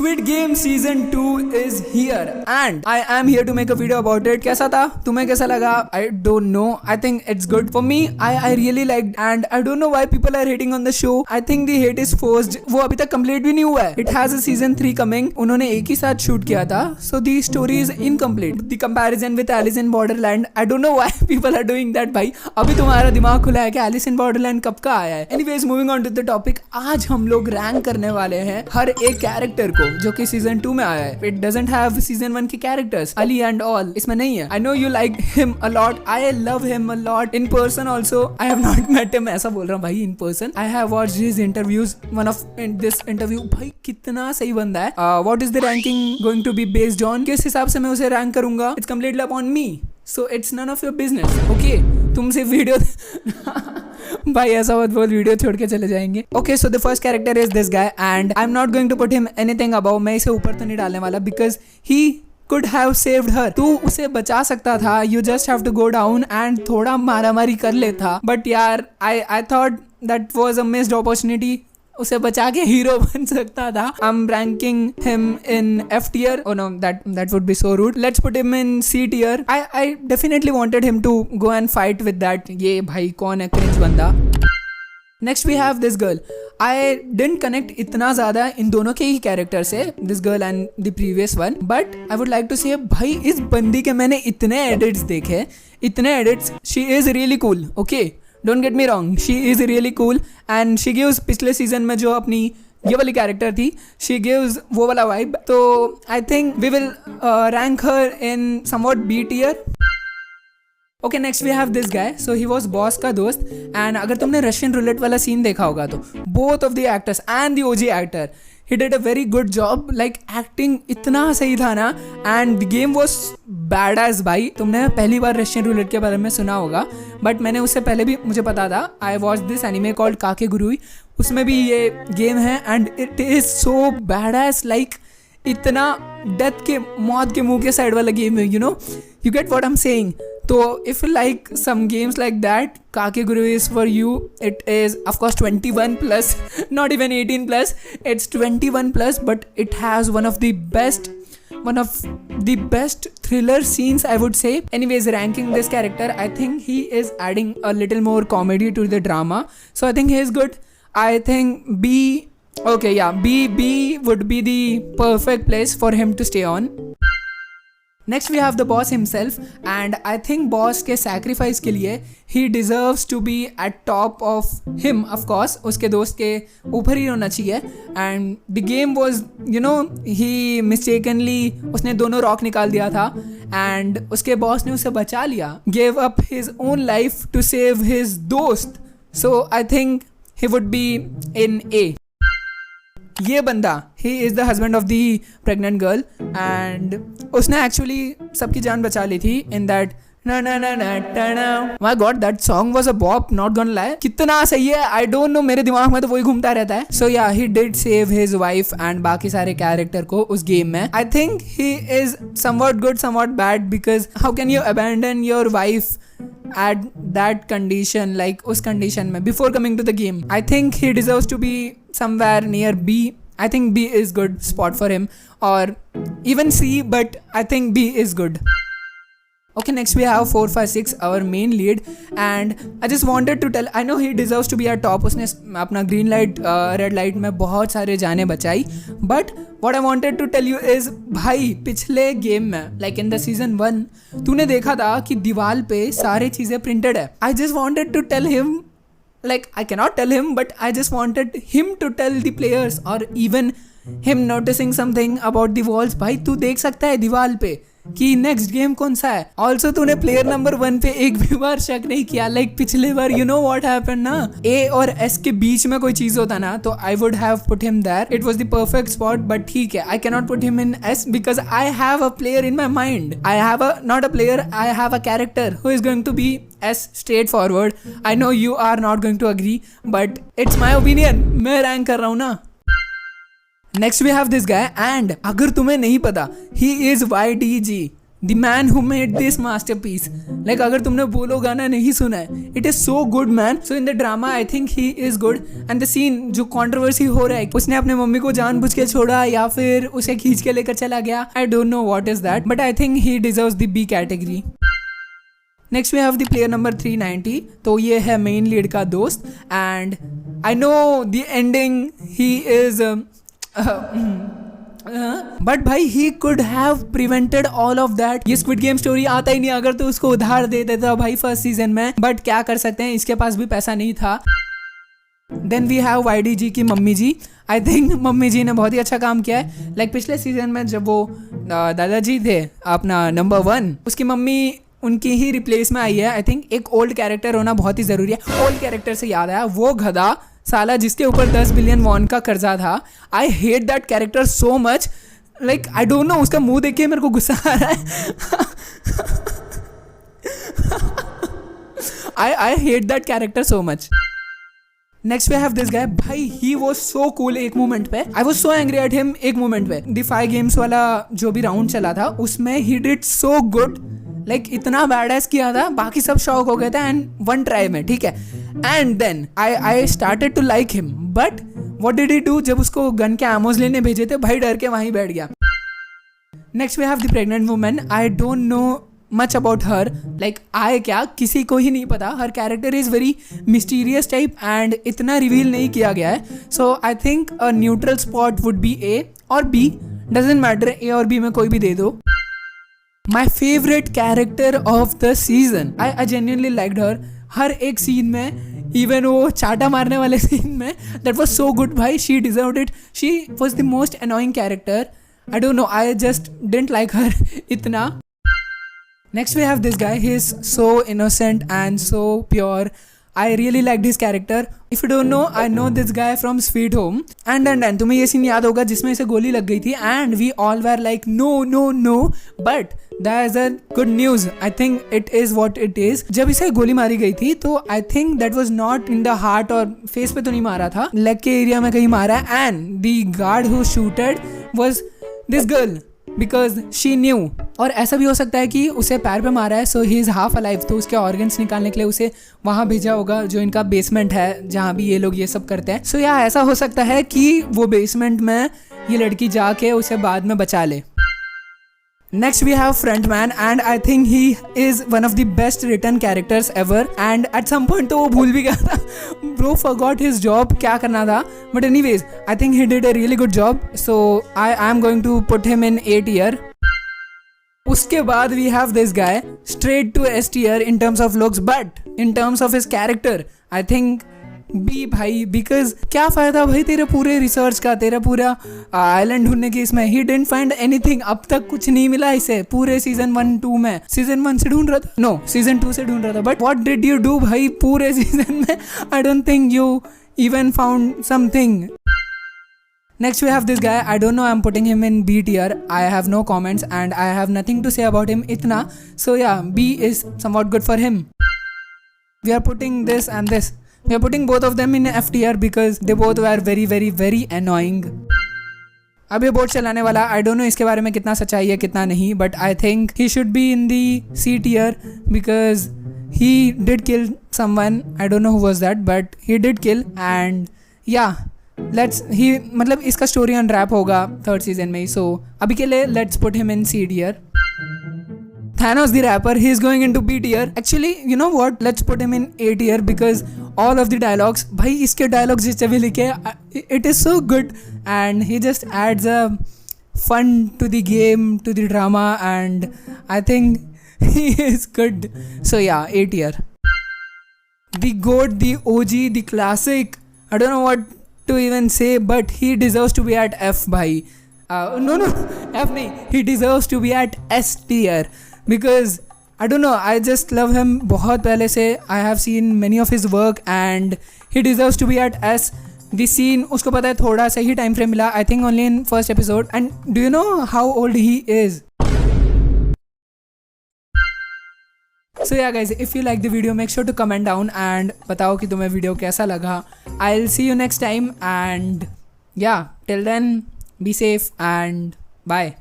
Squid Game Season 2 is here and I am here to make a video about it. कैसा था? तुम्हें कैसा लगा? I don't know. I think it's good. For me, I really liked and I don't know why people are hating on the show. I think the hate is forced. वो अभी तक complete भी नहीं हुआ है. It has a season 3 coming. उन्होंने एक ही साथ shoot किया था. So the story is incomplete. The comparison with Alice in Borderland. I don't know why people are doing that भाई. अभी तुम्हारा दिमाग खुला है कि Alice in Borderland कब का आया है. Anyways, moving on to the topic. आज हम लोग रैंक करने वाले हैं हर एक कैरेक्टर को जो कि सीजन 2 में आया है. It doesn't have सीजन 1 के कैरेक्टर्स Ali and all इसमें नहीं है. I know you like him a lot. I love him a lot in person also. I have not met him. ऐसा बोल रहा हूँ भाई in person. I have watched his interviews. One of this interview भाई कितना सही बंदा है. What is the ranking going to be based on? किस हिसाब से मैं उसे रैंक करूंगा? It's completely upon me. So it's none of your business. Okay? तुमसे वीडियो भाई ऐसा मत बोल, वीडियो छोड़ के चले जाएंगे. Okay so the first character is this guy and I am not going to put him anything about. मैं इसे ऊपर तो नहीं डालने वाला because he could have saved her. तू उसे बचा सकता था. You just have to go down and थोड़ा मारामारी कर लेता. But यार I thought that was a missed opportunity. उसे बचा के हीरो बन सकता था. I'm ranking him in F tier. Oh no, that would be so rude. Let's put him in C tier. I definitely wanted him to go and fight with that. ये भाई कौन है cringe बंदा. Next we have this girl. I didn't connect इतना ज़्यादा इन दोनों के ही character से, this girl and the previous one. But I would like to say भाई इस बंदी के मैंने इतने edits देखे, इतने edits. She is really cool. Okay. Don't get me wrong, she is really cool and she gives पिछले सीजन में जो अपनी ये वाली कैरेक्टर थी, she gives वो वाला vibe. तो I think we will rank her in somewhat B tier. Okay, next we have this guy. So he was boss का दोस्त and अगर तुमने रशियन रूलेट वाला सीन देखा होगा तो both of the actors and the OG actor he did a very good job. Like acting इतना सही था ना and the game was badass भाई. तुमने पहली बार रशियन रूलेट के बारे में सुना होगा बट मैंने उससे पहले भी मुझे पता था. I watched this anime called काकेगुरुई. उसमें भी ये गेम है and it is so badass. Like इतना डेथ के मौत के मुंह के साइड वाला गेम है. You know, you get what I'm saying. So if you like some games like that, Kakegurui is for you. It is of course 21 plus, not even 18 plus. It's 21 plus, but it has one of the best thriller scenes, I would say. Anyways, ranking this character, I think he is adding a little more comedy to the drama. So I think he is good. I think B. Okay, yeah, B would be the perfect place for him to stay on. Next we have the boss himself and I think boss के sacrifice के लिए he deserves to be at top of him. Of course उसके दोस्त के ऊपर ही होना चाहिए. And the game was, you know, he mistakenly उसने दोनों रॉक निकाल दिया था and उसके बॉस ने उसे बचा लिया. Gave up his own life to save his दोस्त. So I think he would be in A. ये बंदा he is the husband of the pregnant girl and उसने एक्चुअली सबकी जान बचा ली थी इन दैट ना ना ना ना ना. My God, that song was a बॉप, not gonna lie. कितना सही है, आई डोंट नो, मेरे दिमाग में तो वही घूमता रहता है. सो या he did save his wife and बाकी सारे कैरेक्टर को उस गेम में. आई think he is somewhat good somewhat bad because how can you abandon your wife at that condition, like उस condition में before coming to the game. I think he deserves to be somewhere near B. I think B is good spot for him or even C, but I think B is good. Okay, next we have 4, 5, 6, our main lead and I just wanted to tell, I know he deserves to be at top. उसने अपना green light, red light में बहुत सारे जाने बचाई but what I wanted to tell you is भाई पिछले game में like in the season 1 तूने देखा था कि दीवार पे सारी चीज़ें printed है. I just wanted to tell him, like I cannot tell him but I just wanted him to tell the players or even him noticing something about the walls. भाई तू देख सकता है दीवार पे कि नेक्स्ट गेम कौन सा है. ऑल्सो तूने प्लेयर नंबर 1 पे एक भी बार शक नहीं किया. लाइक पिछले बार यू नो व्हाट हैपेंड ना, ए और एस के बीच में कोई चीज होता ना तो I would have put him there. It was the perfect spot but ठीक है, I can not put him in S because I have a player in my mind. I have a not a player, I have a character who is going to be as straightforward. I know you are not going to agree but it's my opinion. मैं rank कर रहा हूँ ना. Next we have this guy and अगर तुम्हें नहीं पता he is YDG. The man who made this masterpiece. Like अगर तुमने बोलो गाना नहीं सुना है, it is so good man. So in the drama I think he is good. And the scene जो कंट्रोवर्सी हो रहा है, उसने अपने मम्मी को जानबूझ के छोड़ा या फिर उसे खींच के लेकर चला गया, I don't know what is that, but I think he deserves the B category. Next we have the player number 390। तो ये है मेन लीड का दोस्त। And I know the ending he is but भाई he could have prevented all of that. ये squid game story आता ही नहीं अगर तो उसको उधार दे देता भाई फर्स्ट सीजन में, बट क्या कर सकते हैं, इसके पास भी पैसा नहीं था। देन वी हैव YDG की मम्मी जी। आई थिंक मम्मी जी ने बहुत ही अच्छा काम किया है। लाइक पिछले सीजन में जब वो दादाजी थे अपना नंबर 1, उसकी मम्मी उनकी ही रिप्लेस में आई है। आई थिंक एक ओल्ड कैरेक्टर होना बहुत ही ज़रूरी है। ओल्ड कैरेक्टर से याद आया, वो गधा साला जिसके ऊपर 10 बिलियन वॉन का कर्जा था। आई hate that character so much. Like I don't no, उसका मुंह देख के मेरे को गुस्सा आ रहा है। I hate that character so much. Next we have this guy. भाई ही वॉज सो कूल एक मोमेंट पे। I was so angry at him एक मोमेंट पे। द 5 गेम्स वाला जो भी राउंड चला था उसमें he did so good. Like इतना बैडएस किया था, बाकी सब शॉक हो गए थे एंड वन ट्राई में, ठीक है। And then I started to like him, but what did he do, जब उसको गन के एमोज लेने भेजे थे, भाई डर के वहीं बैठ गया। Next we have the pregnant women. I don't know much about her. Like I क्या, किसी को ही नहीं पता। Her character is very mysterious type and इतना रिवील नहीं किया गया है। So I think a neutral spot would be A और B, डजेंट मैटर, A और B में कोई भी दे दो। My favourite character of the season, I genuinely liked her. हर एक सीन में, इवन वो चाटा मारने वाले सीन में, दैट वॉज सो गुड भाई। She deserved it. She was the most annoying character. I don't know, I just didn't like her इतना। Next we have this guy. He is so innocent and so pure. I really liked his character. If you don't know, I know this guy from Sweet Home. And तुम्हें ये scene याद होगा जिसमें इसे गोली लग गई थी and we all were like no no no. But there is a good news. I think it is what it is. जब इसे गोली मारी गई थी तो I think that was not in the heart और face पे तो नहीं मारा था, leg के एरिया में कहीं मारा है। And the guard who shooted was this girl. Because she knew. और ऐसा भी हो सकता है कि उसे पैर पे मारा है, सो ही इज़ हाफ अलाइव, तो उसके ऑर्गन्स निकालने के लिए उसे वहाँ भेजा होगा जो इनका बेसमेंट है जहाँ भी ये लोग ये सब करते हैं। सो या ऐसा हो सकता है कि वो बेसमेंट में ये लड़की जाके उसे बाद में बचा ले। Next we have Frontman and I think he is one of the best written characters ever and at some point तो वो भूल भी गया था। Bro forgot his job, क्या करना था, but anyways I think he did a really good job, so I am going to put him in A tier। उसके बाद we have this guy straight to S tier in terms of looks, but in terms of his character I think B भाई, because क्या फायदा भाई तेरे पूरे research का, तेरा पूरा आइलैंड ढूंढने की, इसमें ही डिडंट फाइंड एनीथिंग। अब तक कुछ नहीं मिला इसे पूरे सीजन 1-2 में। सीजन 1 से ढूंढ रहा था, नो सीजन 2 से ढूंढ रहा था, but what did you do भाई पूरे सीजन में? I don't think you even found something. Next we have this guy. I don't know, I'm putting him in B tier. I have no comments and I have nothing to say about him itna. So yeah, B is somewhat good for him. We are putting this and this. We are putting both of them in F tier because they both were very very very annoying. अब ये boat चलाने वाला, I don't know इसके बारे में कितना सच्चाई है कितना नहीं, but I think he should be in the C tier because he did kill someone. I don't know who was that, but he did kill and yeah. मतलब इसका स्टोरी अनरैप होगा 3rd सीजन में ही, so अभी के लिए let's put him in C tier. Thanos the rapper, he is going into B tier. Actually, you know what? Let's put him in A tier because all of the dialogues, भाई इसके dialogues जिससे भी लिखे, it is so good and he just adds a fun to the game, to the drama, and I think he is good. So yeah, A tier. The GOAT, the OG, the classic. I don't know what to even say, but he deserves to be at F भाई. No, F नहीं. He deserves to be at S tier. Because I don't know, I just love him बहुत पहले से. I have seen many of his work and he deserves to be at S. The scene उसको पता है थोड़ा सा ही time frame मिला, I think only in first episode. And do you know how old he is? So yeah guys, if you like the video, make sure to comment down and बताओ कि तुम्हें video कैसा लगा. I'll see you next time and yeah, till then be safe and bye.